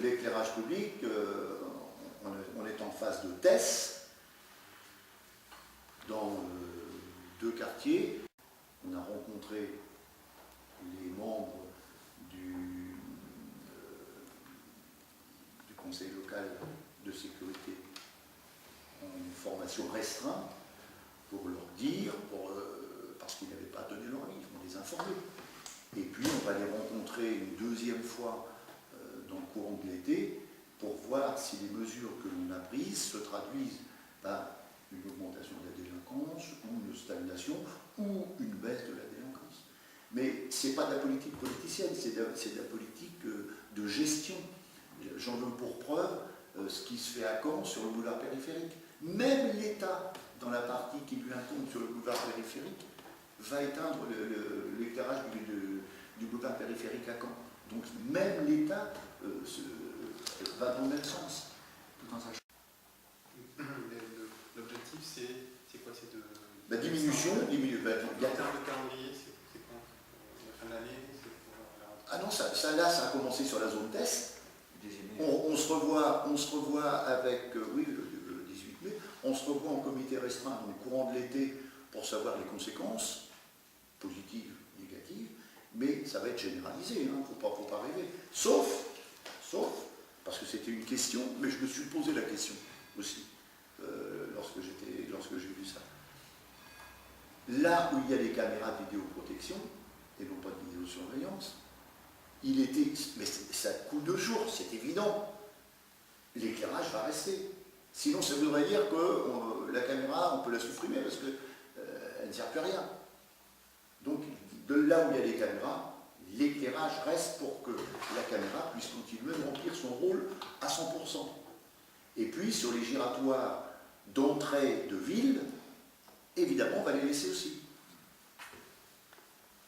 l'éclairage public, on est en phase de test dans 2 quartiers. On a rencontré les membres du conseil local de sécurité en formation restreinte pour leur dire, parce qu'ils n'avaient pas donné leur avis, on les informer. Et puis on va les rencontrer une 2e fois dans le courant de l'été pour voir si les mesures que l'on a prises se traduisent par une augmentation de la délinquance ou une stagnation ou une baisse de la délinquance. Mais ce n'est pas de la politique politicienne, c'est de la politique de gestion. J'en veux pour preuve ce qui se fait à Caen sur le boulevard périphérique. Même l'État, dans la partie qui lui incombe sur le boulevard périphérique, va éteindre l'éclairage du boulevard périphérique à Caen. Donc même l'État va dans le même sens. Tout en sachant. L'objectif, c'est quoi? C'est de... La diminution, en termes de calendrier, c'est quoi? La fin de l'année, c'est pour... Ah non, ça a commencé sur la zone test. On se revoit avec, oui, le 18 mai, on se revoit en comité restreint dans le courant de l'été pour savoir les conséquences, positives, négatives, mais ça va être généralisé, il ne faut pas rêver. Sauf, parce que c'était une question, mais je me suis posé la question aussi, lorsque j'ai vu ça. Là où il y a des caméras de vidéoprotection, et non pas de vidéosurveillance, mais ça coule de jour, c'est évident. L'éclairage va rester. Sinon, ça voudrait dire que la caméra, on peut la supprimer parce qu'elle ne sert plus à rien. Donc, de là où il y a des caméras, l'éclairage reste pour que la caméra puisse continuer de remplir son rôle à 100%. Et puis, sur les giratoires d'entrée de ville, évidemment, on va les laisser aussi.